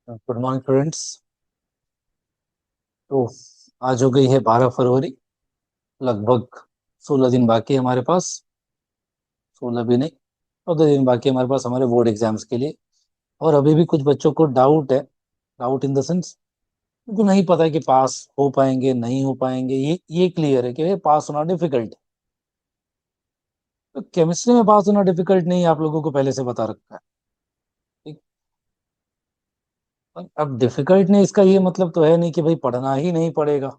Good morning friends. तो आज हो गई है 12 फरवरी। लगभग 16 दिन बाकी है हमारे पास। 16 भी नहीं, 14 दिन बाकी है हमारे पास हमारे बोर्ड एग्जाम्स के लिए। और अभी भी कुछ बच्चों को डाउट है। डाउट इन द सेंस, उनको नहीं पता है कि पास हो पाएंगे नहीं हो पाएंगे। ये क्लियर है कि पास होना डिफिकल्ट है। तो केमिस्ट्री में पास होना डिफिकल्ट नहीं है, आप लोगों को पहले से बता रखा है। ठीक। अब डिफिकल्ट नहीं, इसका ये मतलब तो है नहीं कि भाई पढ़ना ही नहीं पड़ेगा।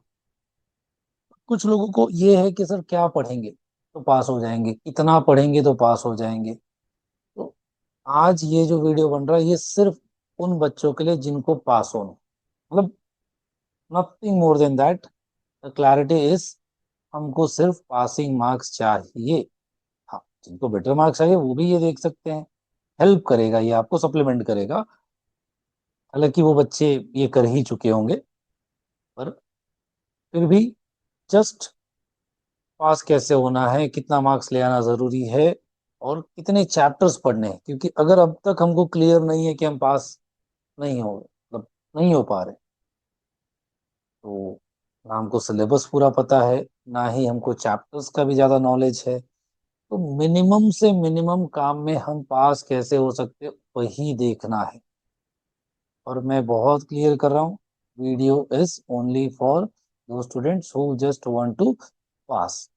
कुछ लोगों को ये है कि सर क्या पढ़ेंगे तो पास हो जाएंगे, कितना पढ़ेंगे तो पास हो जाएंगे। तो आज ये जो वीडियो बन रहा है ये सिर्फ उन बच्चों के लिए जिनको पास होना, मतलब nothing more than that. The clarity is, हमको सिर्फ पासिंग मार्क्स चाहिए। हाँ, जिनको बेटर मार्क्स चाहिए वो भी ये देख सकते हैं। हेल्प करेगा, ये आपको सप्लीमेंट करेगा। हालांकि वो बच्चे ये कर ही चुके होंगे, पर फिर भी जस्ट पास कैसे होना है, कितना मार्क्स ले आना जरूरी है, और कितने चैप्टर्स पढ़ने हैं। क्योंकि अगर अब तक हमको क्लियर नहीं है कि हम पास नहीं हो, मतलब नहीं हो पा रहे, तो ना हमको सिलेबस पूरा पता है, ना ही हमको चैप्टर्स का भी ज्यादा नॉलेज है। तो मिनिमम से मिनिमम काम में हम पास कैसे हो सकते हैं, वही देखना है। और मैं बहुत क्लियर कर रहा हूँ, वीडियो इज ओनली फॉर दो students who just want to pass.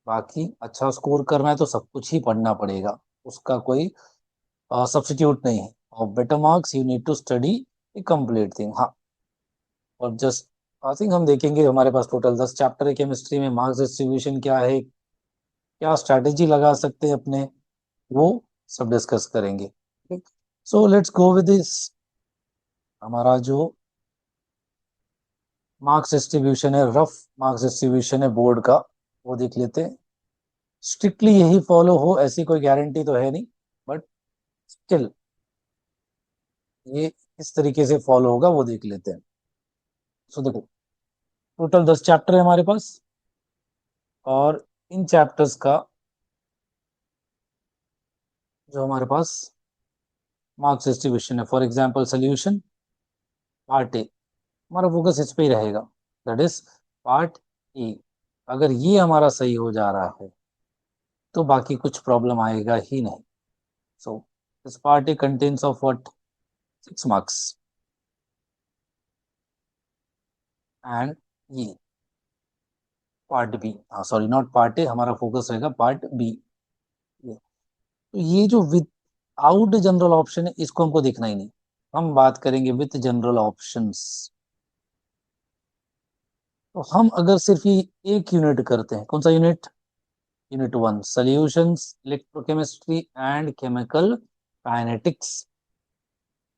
बाकी अच्छा स्कोर करना है तो सब कुछ ही पढ़ना पड़ेगा, उसका कोई सब्स्टिट्यूट नहीं है। और better marks you need to study a complete thing. हाँ, और जस्ट पासिंग हम देखेंगे। हमारे पास टोटल 10 चैप्टर है केमिस्ट्री में। मार्क्स डिस्ट्रीब्यूशन क्या है, क्या स्ट्रैटेजी लगा सकते हैं अपने, वो सब डिस्कस करेंगे। So let's go with this. हमारा जो मार्क्स डिस्ट्रीब्यूशन है, रफ मार्क्स डिस्ट्रीब्यूशन है बोर्ड का, वो देख लेते हैं। स्ट्रिक्टली यही फॉलो हो ऐसी कोई गारंटी तो है नहीं, बट स्टिल ये किस तरीके से फॉलो होगा वो देख लेते हैं। सो देखो, टोटल 10 चैप्टर है हमारे पास, और इन चैप्टर्स का जो हमारे पास मार्क्स डिस्ट्रीब्यूशन है, for example solution part A, हमारा फोकस इस पे ही रहेगा। That is part A. अगर ये हमारा सही हो जा रहा है तो बाकी कुछ प्रॉब्लम आएगा ही नहीं। So this part A contains of what, 6 marks. And ये पार्ट बी, हाँ सॉरी, नॉट पार्ट ए, हमारा फोकस रहेगा पार्ट बी। तो ये जो विद आउट जनरल ऑप्शन है इसको हमको देखना ही नहीं। हम बात करेंगे विथ जनरल ऑप्शंस। तो हम अगर सिर्फ ये एक यूनिट करते हैं, कौन सा unit, unit 1, solutions electrochemistry and chemical kinetics,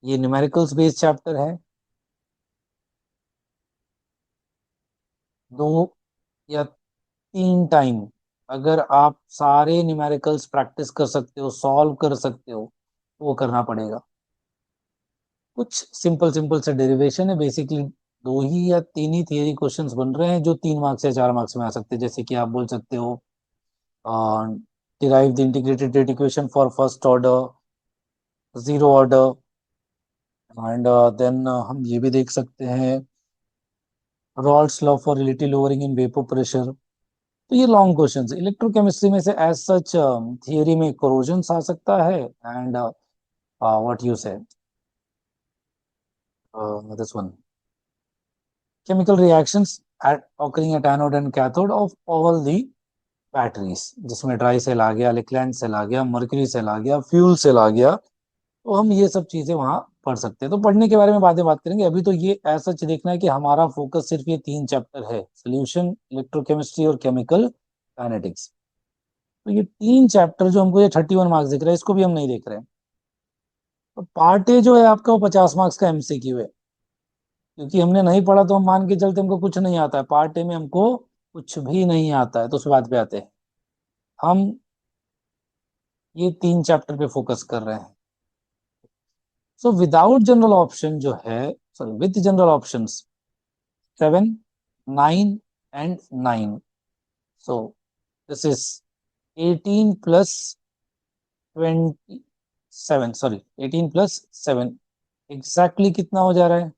ये न्यूमेरिकल्स बेस्ड चैप्टर है। दो या तीन टाइम अगर आप सारे न्यूमेरिकल्स प्रैक्टिस कर सकते हो, सॉल्व कर सकते हो, तो वो करना पड़ेगा। कुछ सिंपल सिंपल से डेरिवेशन है बेसिकली। दो ही या तीन ही थियरी क्वेश्चंस बन रहे हैं जो 3 मार्क्स या 4 मार्क्स में आ सकते हैं। जैसे कि आप बोल सकते हो, derive the integrated rate equation for first order, zero order, and then हम ये भी देख सकते हैं, Raoult's law for relative lowering in vapour pressure. तो ये लॉन्ग क्वेश्चंस, इलेक्ट्रोकेमिस्ट्री में से एज सच थियरी में कोरोजन आ सकता है, and what you say this one, chemical reactions at occurring at anode and cathode of all the batteries, जिसमें dry cell आ गया, लिक्लैंड सेल आ गया, मर्क्यूरी सेल आ गया, फ्यूल सेल आ गया। तो हम ये सब चीजें वहां पढ़ सकते हैं। तो पढ़ने के बारे में बातें बात करेंगे। अभी तो ये ऐसा देखना है कि हमारा फोकस सिर्फ ये 3 चैप्टर है, सोल्यूशन, इलेक्ट्रोकेमिस्ट्री और केमिकल काइनेटिक्स। तो ये 3 चैप्टर जो हमको ये 31 मार्क्स दिख रहा है, इसको भी हम नहीं देख रहे हैं। तो पार्ट ए जो है आपका वो 50 मार्क्स का एमसीक्यू है। क्योंकि हमने नहीं पढ़ा तो हम मान के चलते हमको कुछ नहीं आता है। पार्ट ए में हमको कुछ भी नहीं आता है। तो उस बात पे आते हैं, हम ये 3 चैप्टर पे फोकस कर रहे हैं। सो विदाउट जनरल ऑप्शन जो है, sorry with general option, 7, 9 and 9। So this is 18 + 27, sorry 18 + 7, exactly कितना हो जा रहा है?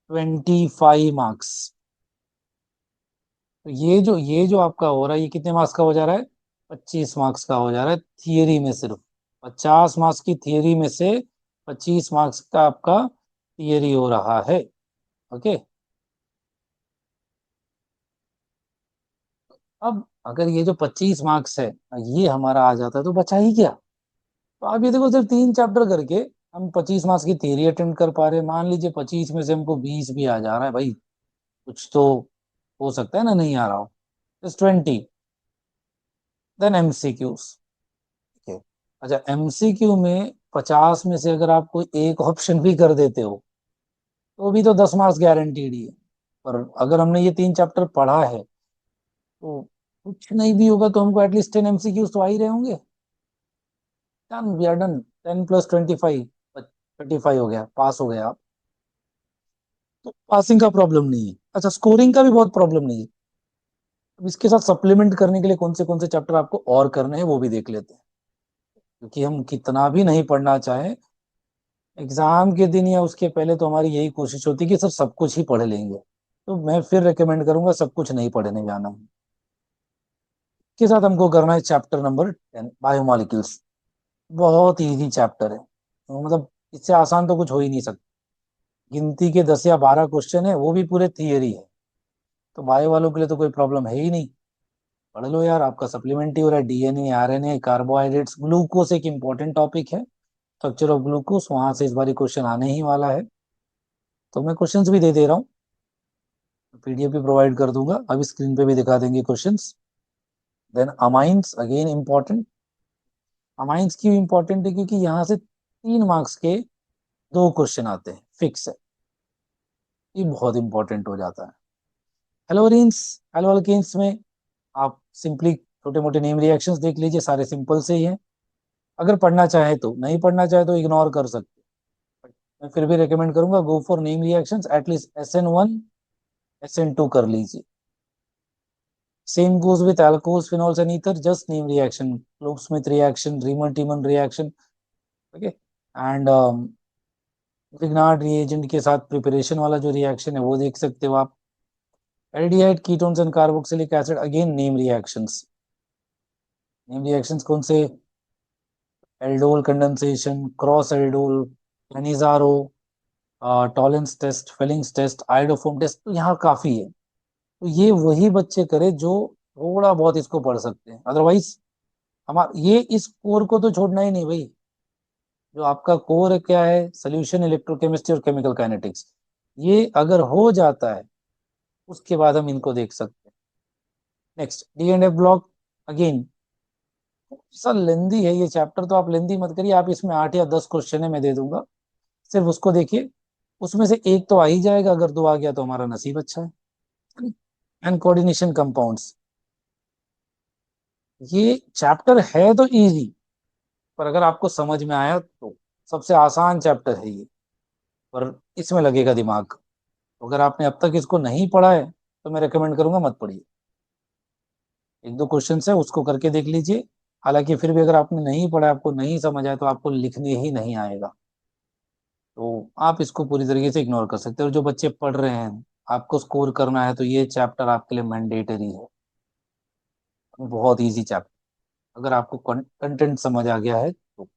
25 मार्क्स। तो ये जो आपका हो रहा है, ये कितने मार्क्स का हो जा रहा है? 25 मार्क्स का हो जा रहा है थियरी में सिर्फ। 50 मार्क्स की थियरी में से 25 मार्क्स का आपका थियरी हो रहा है। ओके। अब अगर ये जो 25 मार्क्स है, ये हमारा आ जाता है तो बचा ही क्या? तो आप ये देखो, सिर्फ 3 चैप्टर करके हम 25 मार्क्स की थियरी अटेम्प्ट कर पा रहे हैं। मान लीजिए 25 में से हमको 20 भी आ जा रहा है भाई, कुछ तो हो सकता है ना, नहीं आ रहा हो। जस्ट 20। Then MCQs. ठीक है। अच्छा, एमसीक्यू में 50 में से अगर आप कोई एक ऑप्शन भी कर देते हो, तो भी तो 10 मार्क्स गारंटीड ही है। पर अगर हमने ये 3 चैप्टर पढ़ा है, तो कुछ नहीं भी होगा तो हमको एटलीस्ट 10 एमसीक्यूज तो आ ही रहे होंगे। Done, we are done. 10 + 25, 25 हो गया, पास हो गया आप। तो पासिंग का प्रॉब्लम नहीं है। अच्छा, स्कोरिंग का भी बहुत प्रॉब्लम नहीं है। अब इसके साथ सप्लीमेंट करने के लिए कौन से चैप्टर आपको और करने हैं वो भी देख लेते हैं। क्योंकि हम कितना भी नहीं पढ़ना चाहें, एग्जाम के दिन या उसके पहले तो हमारी यही कोशिश होती है कि सर सब कुछ ही पढ़ लेंगे। तो मैं फिर रिकमेंड करूंगा, सब कुछ नहीं पढ़ने जाना है। के साथ हमको करना है चैप्टर नंबर 10, बायोमोलिक्यूल्स। बहुत इजी चैप्टर है, तो मतलब इससे आसान तो कुछ हो ही नहीं सकता। गिनती के 10 या 12 क्वेश्चन है, वो भी पूरे थियरी है। तो बायो वालों के लिए तो कोई प्रॉब्लम है ही नहीं। पढ़ लो यार, आपका सप्लीमेंट ही हो रहा है। डीएनए, आरएनए, कार्बोहाइड्रेट्स, ग्लूकोज एक इंपॉर्टेंट टॉपिक है। स्ट्रक्चर ऑफ ग्लूकोज, वहां से इस बार क्वेश्चन आने ही वाला है। तो मैं क्वेश्चंस भी दे दे रहा हूँ, पीडीएफ भी प्रोवाइड कर दूंगा, अभी स्क्रीन पे भी दिखा देंगे questions. Then amines again important. Amines क्यों इंपॉर्टेंट है? क्योंकि यहाँ से 3 मार्क्स के 2 क्वेश्चन आते हैं, फिक्स है। ये बहुत इंपॉर्टेंट हो जाता है। हेलोरिन्स, हेलोअल्केन्स में आप सिंपली छोटे मोटे नेम रिएक्शंस देख लीजिए, सारे सिंपल से ही हैं। अगर पढ़ना चाहे तो, नहीं पढ़ना चाहे तो इग्नोर कर सकते हैं। मैं फिर भी रिकमेंड करूंगा, go for name reactions, at least SN1 SN2 कर लीजिए। Same goes with alcohols, phenols and ether, just name reaction, Claisen Schmidt reaction, Reimer Tiemann reaction. Okay. And Grignard reagent के साथ प्रिपरेशन वाला जो रिएक्शन है वो देख सकते हो आप। Aldehyde, ketones and carboxylic acid, again name reactions. Name reactions कौन से? Aldol condensation, cross aldol, Cannizzaro, Tollens test, Fehling's test, iodoform test, तो यहाँ काफी है। तो ये वही बच्चे करे जो थोड़ा बहुत इसको पढ़ सकते हैं। अदरवाइज हमारा ये, इस कोर को तो छोड़ना ही नहीं भाई। जो आपका कोर क्या है? सोल्यूशन, इलेक्ट्रोकेमिस्ट्री और केमिकल काइनेटिक्स। ये अगर हो जाता है, उसके बाद हम इनको देख सकते हैं। Next, D and F block. Again sir lengthy है ये चैप्टर, तो आप लेंदी मत करिए। आप इसमें 8 या 10 क्वेश्चन है, मैं दे दूंगा, सिर्फ उसको देखिए। उसमें से एक तो आ ही जाएगा, अगर दो आ गया तो हमारा नसीब अच्छा है। एंड कोऑर्डिनेशन कंपाउंड्स, ये चैप्टर है तो इजी, पर अगर आपको समझ में आया तो सबसे आसान चैप्टर है ये। पर इसमें लगेगा दिमाग। तो अगर आपने अब तक इसको नहीं पढ़ा है, तो मैं रेकमेंड करूंगा मत पढ़िए। एक दो क्वेश्चन है, उसको करके देख लीजिए। हालांकि फिर भी अगर आपने नहीं पढ़ा, आपको नहीं समझ आया, तो आपको लिखने ही नहीं आएगा। तो आप इसको पूरी तरीके से इग्नोर कर सकते हो। और जो बच्चे पढ़ रहे हैं, आपको स्कोर करना है, तो ये चैप्टर आपके लिए मैंडेटरी है। बहुत इजी चैप्टर, अगर आपको कंटेंट समझ आ गया है तो।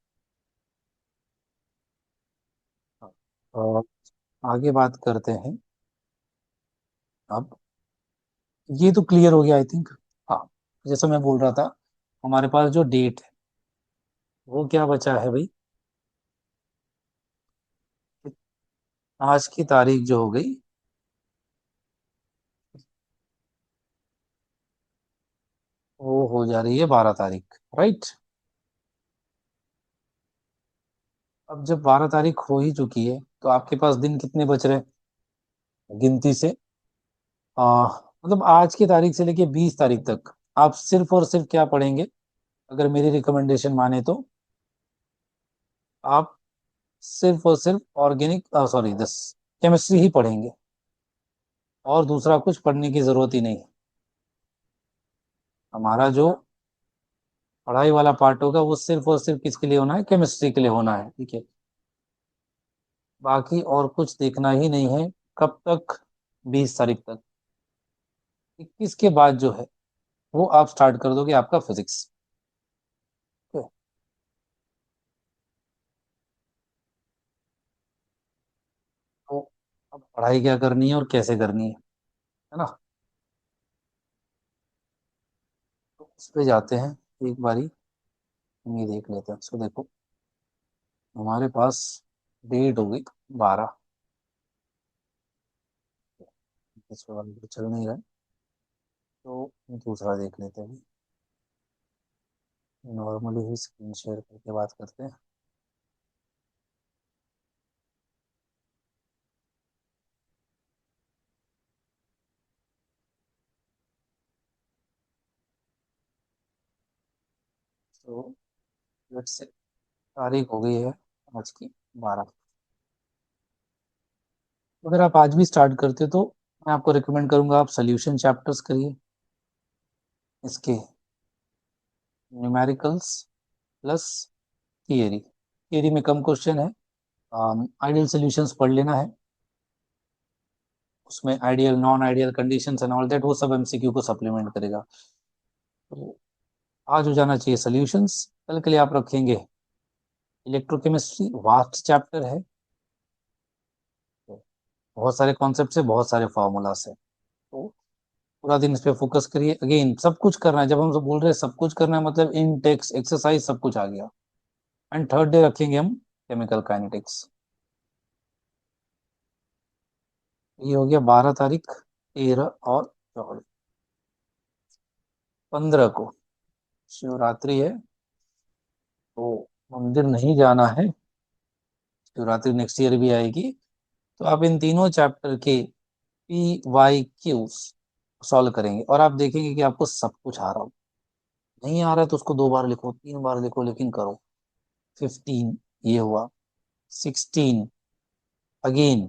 आगे बात करते हैं अब। ये तो क्लियर हो गया आई थिंक। हाँ, जैसा मैं बोल रहा था, हमारे पास जो डेट है, वो क्या बचा है भाई? आज की तारीख जो हो गई, वो हो जा रही है 12 तारीख, राइट? अब जब 12 तारीख हो ही चुकी है, तो आपके पास दिन कितने बच रहे हैं गिनती से? आ, मतलब आज की तारीख से लेके 20 तारीख तक आप सिर्फ और सिर्फ क्या पढ़ेंगे? अगर मेरी रिकमेंडेशन माने तो आप सिर्फ और सिर्फ ऑर्गेनिक, सॉरी, दस केमिस्ट्री ही पढ़ेंगे, और दूसरा कुछ पढ़ने की जरूरत ही नहीं है। हमारा जो पढ़ाई वाला पार्ट होगा, वो सिर्फ और सिर्फ किसके लिए होना है? केमिस्ट्री के लिए होना है, ठीक है। बाकी और कुछ देखना ही नहीं है। कब तक? 20 तारीख तक। 21 के बाद जो है वो आप स्टार्ट कर दोगे आपका फिजिक्स। ठीक है? तो अब पढ़ाई क्या करनी है और कैसे करनी है ना? तो उस पे जाते हैं एक बारी। हम ये देख लेते हैं उसको। देखो हमारे पास डेट हो गई 12। इस पे वाला तो चल नहीं रहा है, तो दूसरा देख लेते हैं। नॉर्मली ही स्क्रीन शेयर करके बात करते हैं। तो लेट्स से तारीख हो गई है आज की 12। अगर आप आज भी स्टार्ट करते तो मैं आपको रिकमेंड करूंगा आप सोल्यूशन चैप्टर्स करिए इसके। Numericals plus theory. थियरी में कम क्वेश्चन है। आइडियल सॉल्यूशंस पढ़ लेना है। उसमें ideal non ideal conditions and all that वो सब एमसीक्यू को सप्लीमेंट करेगा। तो आज हो जाना चाहिए सॉल्यूशंस। कल के लिए आप रखेंगे इलेक्ट्रोकेमिस्ट्री। वास्ट चैप्टर है। बहुत सारे कॉन्सेप्ट है, बहुत सारे फॉर्मूलास है। तो पूरा दिन इस पे फोकस करिए। अगेन सब कुछ करना है। जब हम सब बोल रहे हैं सब कुछ करना है मतलब इन टेक्स्ट एक्सरसाइज सब कुछ आ गया। एंड थर्ड डे रखेंगे हम केमिकल काइनेटिक्स। ये हो गया 12 तारीख, 13 और 14। 15 को शिवरात्रि है, तो मंदिर नहीं जाना है। शिवरात्रि नेक्स्ट ईयर भी आएगी। तो आप इन तीनों चैप्टर के PYQs सॉल्व करेंगे और आप देखेंगे कि आपको सब कुछ आ रहा हो। नहीं आ रहा है तो उसको 2 बार लिखो, 3 बार लिखो, लेकिन करो। 15 ये हुआ। 16 अगेन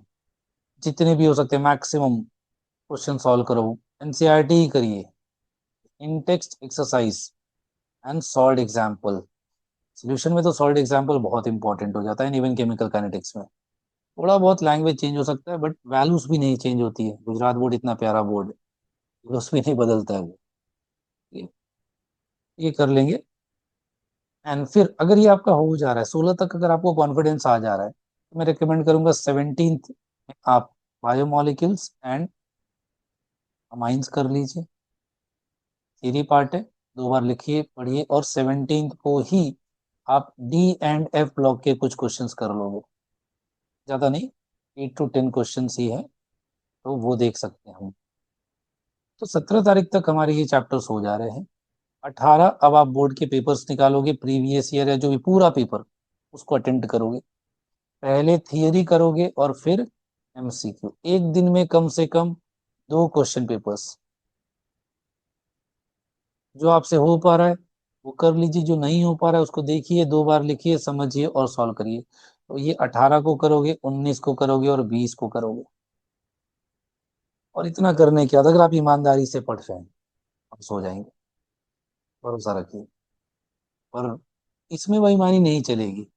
जितने भी हो सकते हैं मैक्सिमम क्वेश्चन सॉल्व करो। एनसीईआरटी ही करिए। In text exercise and solve example. Solution में तो सॉल्व एग्जाम्पल बहुत इंपॉर्टेंट हो जाता है इवन केमिकल काइनेटिक्स में। थोड़ा बहुत लैंग्वेज चेंज हो सकता है बट वैल्यूज भी नहीं चेंज होती है। गुजरात बोर्ड इतना प्यारा बोर्ड है, उसमें नहीं बदलता है वो। ये कर लेंगे। एंड फिर अगर ये आपका हो जा रहा है 16 तक, अगर आपको कॉन्फिडेंस आ जा रहा है तो मैं रिकमेंड करूंगा 17th आप बायोमोलिक्यूल्स एंड अमाइंस कर लीजिए। थ्योरी पार्ट है, 2 बार लिखिए पढ़िए और 17th को ही आप D&F ब्लॉक के कुछ क्वेश्चंस कर लोगे। ज्यादा नहीं, 8 to 10 क्वेश्चन ही है, तो वो देख सकते हैं हम। तो 17 तारीख तक हमारे ये चैप्टर्स हो जा रहे हैं। 18 अब आप बोर्ड के पेपर्स निकालोगे, प्रीवियस ईयर या जो भी पूरा पेपर उसको अटेंड करोगे। पहले थियरी करोगे और फिर एमसीक्यू। एक दिन में कम से कम 2 क्वेश्चन पेपर्स। जो आपसे हो पा रहा है वो कर लीजिए, जो नहीं हो पा रहा है उसको देखिए, 2 बार लिखिए, समझिए और सॉल्व करिए। तो ये 18 को करोगे, 19 को करोगे और 20 को करोगे। और इतना करने के बाद अगर आप ईमानदारी से पढ़ रहे हैं आप सो जाएंगे, भरोसा रखिए। पर इसमें बेईमानी नहीं चलेगी।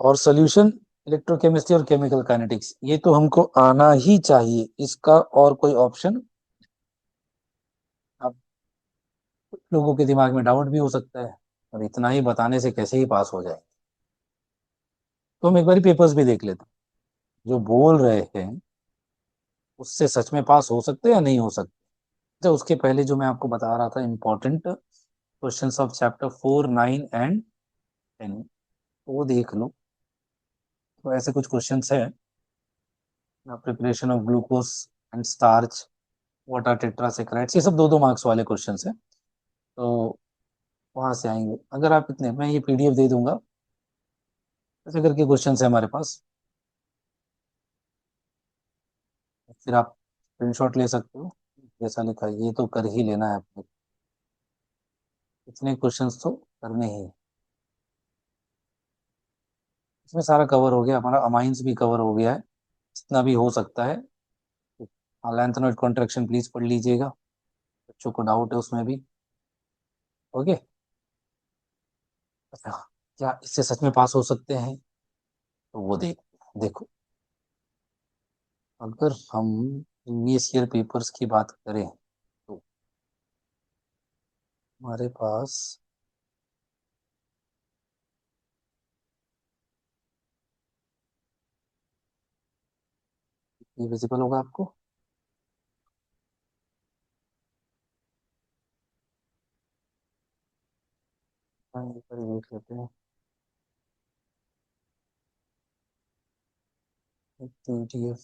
और सोल्यूशन इलेक्ट्रोकेमिस्ट्री और केमिकल काइनेटिक्स ये तो हमको आना ही चाहिए, इसका और कोई ऑप्शन। अब कुछ लोगों के दिमाग में डाउट भी हो सकता है और इतना ही बताने से कैसे ही पास हो जाए। तो हम एक बार पेपर्स भी देख लेते हैं। जो बोल रहे हैं उससे सच में पास हो सकते हैं या नहीं हो सकते। तो उसके पहले जो मैं आपको बता रहा था important questions of chapter 4, 9 and 10, तो वो देख लो। तो ऐसे कुछ क्वेश्चंस है। Preparation of glucose and starch, what are tetrasaccharides, ये सब 2-2 मार्क्स वाले क्वेश्चंस हैं। तो वहां से आएंगे। अगर आप इतने, मैं ये पीडीएफ दे दूंगा, ऐसे करके क्वेश्चंस है हमारे पास। फिर आप स्क्रीनशॉट ले सकते हो। जैसा लिखा है ये तो कर ही लेना है आपको। इतने क्वेश्चंस तो करने ही हैं। इसमें सारा कवर हो गया हमारा, अमाइंस भी कवर हो गया है जितना भी हो सकता है। लैंथेनॉइड कॉन्ट्रैक्शन प्लीज पढ़ लीजिएगा, बच्चों को डाउट है उसमें भी। ओके। अच्छा, क्या इससे सच में पास हो सकते हैं? तो वो देख। देखो, अगर हम प्रीवियस ईयर पेपर्स की बात करें तो हमारे पास ये विजिबल होगा आपको। हाँ, एक बार देख लेते हैं। पीडीएफ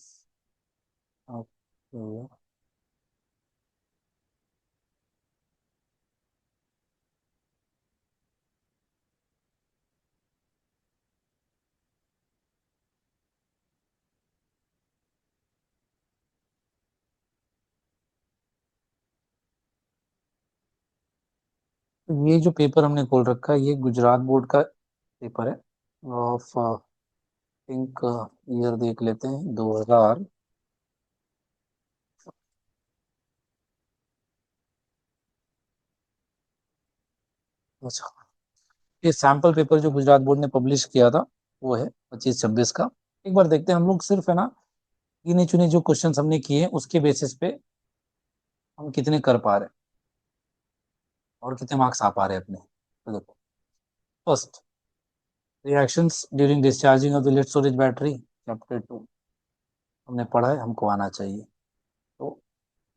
आपको ये जो पेपर हमने खोल रखा है ये गुजरात बोर्ड का पेपर है। ऑफ थिंक ईयर देख लेते हैं 2000। अच्छा, ये सैंपल पेपर जो गुजरात बोर्ड ने पब्लिश किया था वो है 25-26 का। एक बार देखते हैं, हम लोग सिर्फ है ना गिने चुने जो क्वेश्चंस हमने किए हैं उसके बेसिस पे हम कितने कर पा रहे हैं और कितने मार्क्स आ पा रहे हैं अपने। तो देखो, first, reactions during discharging of the lead storage battery, chapter 2 हमने पढ़ा है, हमको आना चाहिए। तो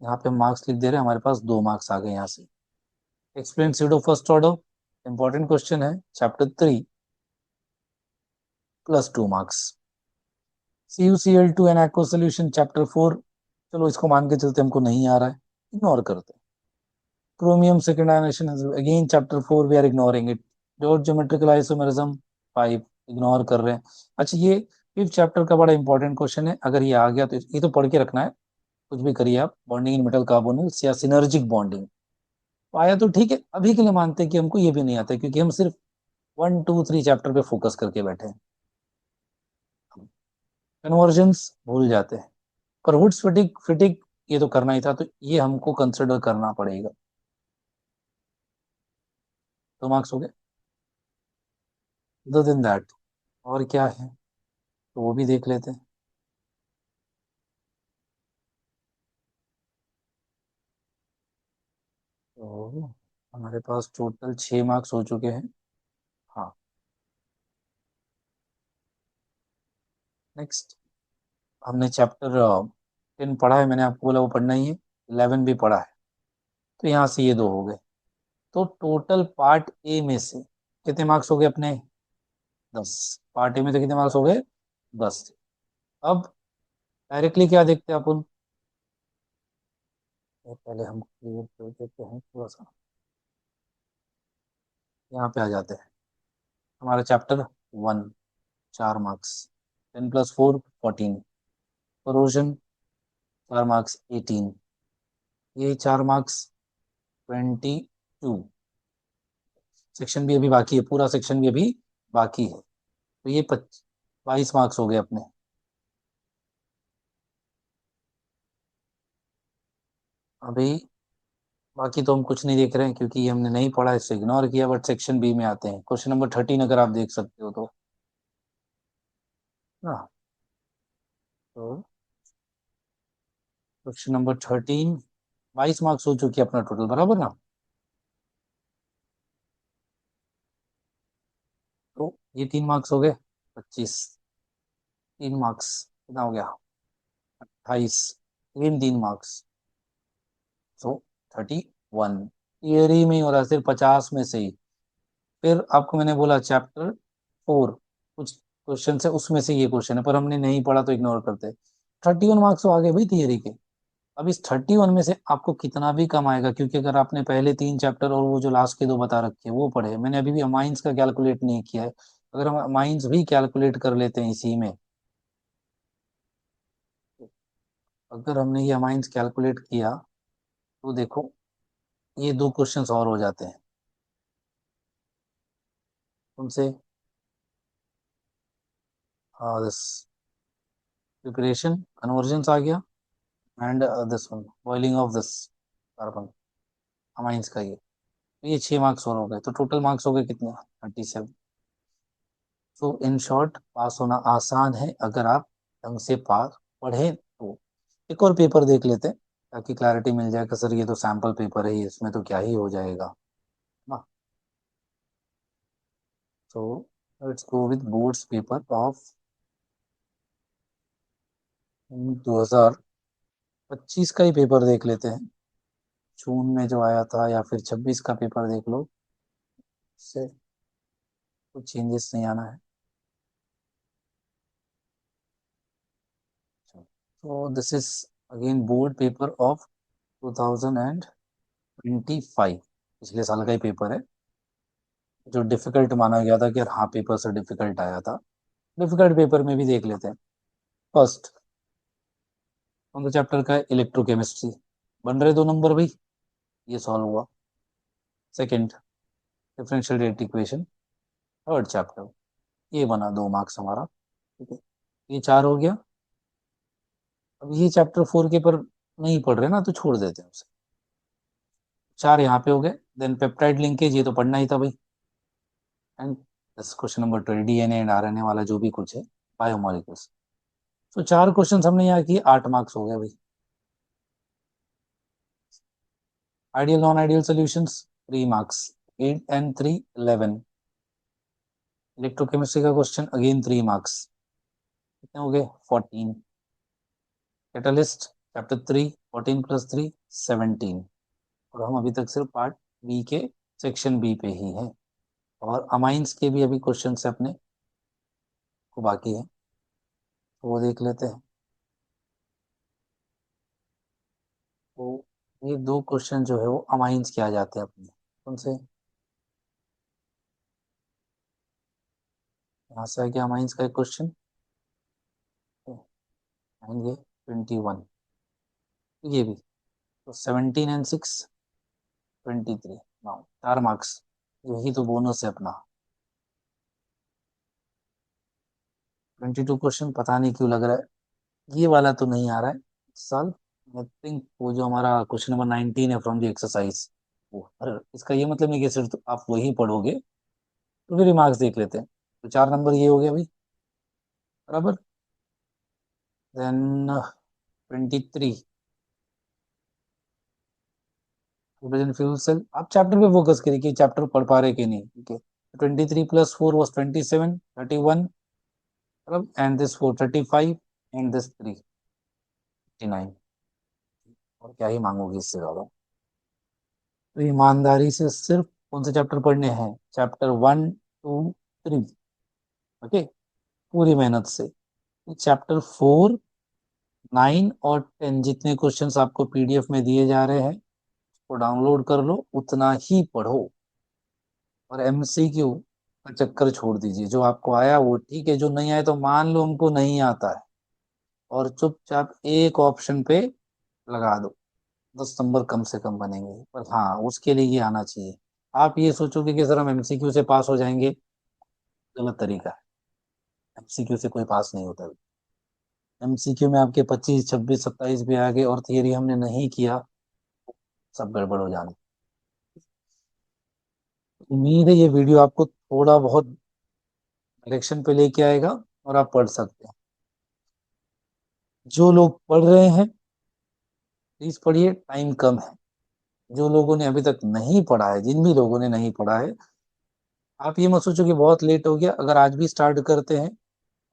यहाँ पे मार्क्स लिख दे रहे हैं, हमारे पास 2 मार्क्स आ गए यहाँ से। Explain pseudo first order, important question है, chapter 3, +2 marks. CuCl2 in aqua solution, chapter 4, चलो इसको मान के चलते हमको नहीं आ रहा है, इग्नोर करते हैं। Chromium second ionisation, again chapter 4 we are ignoring it. Dot geometrical isomerism 5, ignore कर रहे हैं। अच्छा, ये 5th चैप्टर का बड़ा इंपॉर्टेंट क्वेश्चन है, अगर ये आ गया तो ये तो पढ़ के रखना है। कुछ भी करिए आप, बॉन्डिंग इन मेटल कार्बोनिल्स या सिनर्जिक बॉन्डिंग आया तो ठीक है, अभी के लिए मानते हैं कि हमको ये भी नहीं आता है, क्योंकि हम सिर्फ 1 2 3 चैप्टर पे फोकस करके बैठे हैं। कन्वर्जन्स भूल जाते हैं, पर वुड्स फिटिक फिटिक ये तो करना ही था, तो ये हमको कंसिडर करना पड़ेगा। 2 मार्क्स हो गए। अदर देन दैट और क्या है, तो वो भी देख लेते हैं। तो हमारे पास टोटल 6 मार्क्स हो चुके हैं। हाँ, नेक्स्ट, हमने चैप्टर 10 पढ़ा है, मैंने आपको बोला वो पढ़ना ही है। 11 भी पढ़ा है, तो यहाँ से ये 2 हो गए। तो टोटल पार्ट ए में से कितने मार्क्स हो गए अपने? 10। पार्ट ए में से कितने मार्क्स हो गए? 10। अब डायरेक्टली क्या देखते हैं अपन, ये पहले हम क्लियर कर देते हैं थोड़ा सा। यहाँ पे आ जाते हैं, हमारा चैप्टर 1, 4 मार्क्स, 10 + 4 14, करोजन 4 मार्क्स 18, ये 4 मार्क्स 22। सेक्शन भी अभी बाकी है, पूरा सेक्शन भी अभी बाकी है, तो ये 22 मार्क्स हो गए अपने। अभी बाकी तो हम कुछ नहीं देख रहे हैं, क्योंकि ये हमने नहीं पढ़ा, इससे इग्नोर किया। बट सेक्शन बी में आते हैं, क्वेश्चन नंबर 13 अगर आप देख सकते हो तो ना। तो क्वेश्चन नंबर 13, 22 मार्क्स हो चुकी है अपना टोटल, बराबर ना। तो ये 3 मार्क्स हो गए, 25। 3 मार्क्स कितना हो गया? 28। 3 3 मार्क्स, सो 31। थियरी में ही हो रहा है, सिर्फ 50 में से ही। फिर आपको मैंने बोला चैप्टर 4 कुछ क्वेश्चन है, उसमें से ये क्वेश्चन है, पर हमने नहीं पढ़ा तो इग्नोर करते। 31 मार्क्स तो आ गए भाई थियरी के। अब इस 31 में से आपको कितना भी कम आएगा, क्योंकि अगर आपने पहले 3 चैप्टर और वो जो लास्ट के 2 बता रखे हैं वो पढ़े, मैंने अभी भी अमाइंस का कैलकुलेट नहीं किया है। अगर हम अमाइंस भी कैलकुलेट कर लेते हैं इसी में, अगर हमने ये अमाइंस कैलकुलेट किया तो देखो, ये 2 क्वेश्चंस और हो जाते हैं उनसे। प्रिपरेशन कन्वर्जन आ गया, and this one boiling of this carbon, amines का ये। तो ये 6 मार्क्स और हो गए, तो टोटल मार्क्स हो गए कितने? 37। तो इन शॉर्ट पास होना आसान है अगर आप ढंग से पास पढ़ें तो। एक और पेपर देख लेते हैं ताकि क्लैरिटी मिल जाए कि सर ये तो सैंपल पेपर है, इसमें तो क्या ही हो जाएगा ना। So let's go with boards paper of 2025 का ही पेपर देख लेते हैं। जून में जो आया था या फिर 26 का पेपर देख लो, उससे कुछ चेंजेस नहीं आना है। तो this is again board paper of 2025, पिछले साल का ही पेपर है, जो डिफिकल्ट माना गया था कि यार हाँ पेपर से डिफिकल्ट आया था। डिफिकल्ट पेपर में भी देख लेते हैं। फर्स्ट कौन सा चैप्टर का है? इलेक्ट्रोकेमिस्ट्री। बन रहे 2 नंबर भाई, ये सॉल्व हुआ। Second differential rate equation, third chapter, ये बना 2 मार्क्स हमारा। ठीक है, ये 4 हो गया। अब ये चैप्टर 4 के पर नहीं पढ़ रहे ना, तो छोड़ देते हैं उसे। 4 यहाँ पे हो गए। देन पेप्टाइड लिंकेज, ये तो पढ़ना ही था भाई। And question number 12, DNA and RNA वाला जो भी कुछ है, बायोमोलिक्यूल्स। तो 4 क्वेश्चन हमने यहाँ किए, 8 मार्क्स हो गए भाई। Ideal non ideal solutions, 3 marks, 8 and 3 11। Electrochemistry का क्वेश्चन अगेन 3 मार्क्स, कितने हो गए? 14। Catalyst chapter 3, 14 + 3 17। और हम अभी तक सिर्फ पार्ट बी के सेक्शन बी पे ही हैं, और अमाइंस के भी अभी क्वेश्चन से अपने को बाकी है, तो वो देख लेते हैं। तो ये 2 क्वेश्चन जो है वो अमाइंस के आ जाते हैं अपने। कौन से? यहाँ से आ गया अमाइंस का एक क्वेश्चन, आएंगे 21। ये भी तो 17 एंड 6 23, 4 मार्क्स। यही तो बोनस है अपना। 22 क्वेश्चन पता नहीं क्यों लग रहा है ये वाला तो नहीं आ रहा है इस साल। आई थिंक वो जो हमारा क्वेश्चन नंबर 19 है फ्रॉम द एक्सरसाइज, वो। अरे इसका ये मतलब नहीं कि सिर्फ आप वही पढ़ोगे, तो फिर मार्क्स देख लेते हैं। तो 4 नंबर ये हो गया भाई, बराबर। Then 23, hydrogen fuel cell. आप चैप्टर पे फोकस करिए कि चैप्टर पढ़ पा रहे कि नहीं। ठीक है, 23 + 4 वॉज 27, 31, मतलब एंड दिस 4 35, एंड दिस 3 59। और क्या ही मांगोगे इससे ज्यादा। तो ईमानदारी से सिर्फ कौन से चैप्टर पढ़ने हैं? चैप्टर 1 2 3। ओके, पूरी मेहनत से। चैप्टर 4 9 और 10 जितने क्वेश्चंस आपको पीडीएफ में दिए जा रहे हैं, वो डाउनलोड कर लो, उतना ही पढ़ो। और एमसीक्यू का चक्कर छोड़ दीजिए। जो आपको आया वो ठीक है, जो नहीं आया तो मान लो हमको नहीं आता है, और चुपचाप एक ऑप्शन पे लगा दो। 10 नंबर कम से कम बनेंगे, पर हाँ उसके लिए ये आना चाहिए। आप ये सोचोगे कि सर हम एमसीक्यू से पास हो जाएंगे, गलत तरीका है। एमसीक्यू से कोई पास नहीं होता। एमसीक्यू में आपके 25 26 27 भी आ गए और थियरी हमने नहीं किया, सब गड़बड़ हो जाना। उम्मीद है ये वीडियो आपको थोड़ा बहुत डायरेक्शन पे लेके आएगा और आप पढ़ सकते हैं। जो लोग पढ़ रहे हैं प्लीज पढ़िए, टाइम कम है। जो लोगों ने अभी तक नहीं पढ़ा है, जिन भी लोगों ने नहीं पढ़ा है, आप ये मत सोचो कि बहुत लेट हो गया। अगर आज भी स्टार्ट करते हैं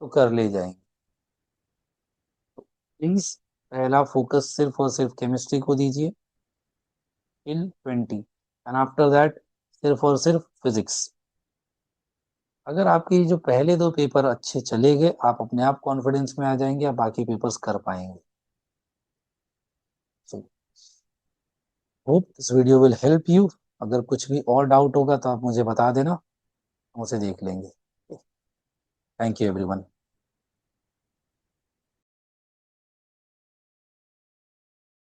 तो कर ले जाएंगे। प्लीज पहला फोकस सिर्फ और सिर्फ केमिस्ट्री को दीजिए टिल 20, एंड आफ्टर दैट सिर्फ और सिर्फ फिजिक्स। अगर आपके जो पहले 2 पेपर अच्छे चले गए, आप अपने आप कॉन्फिडेंस में आ जाएंगे, आप बाकी पेपर्स कर पाएंगे। So hope this video will help you. अगर कुछ भी और डाउट होगा तो आप मुझे बता देना, हम उसे देख लेंगे। Thank you everyone.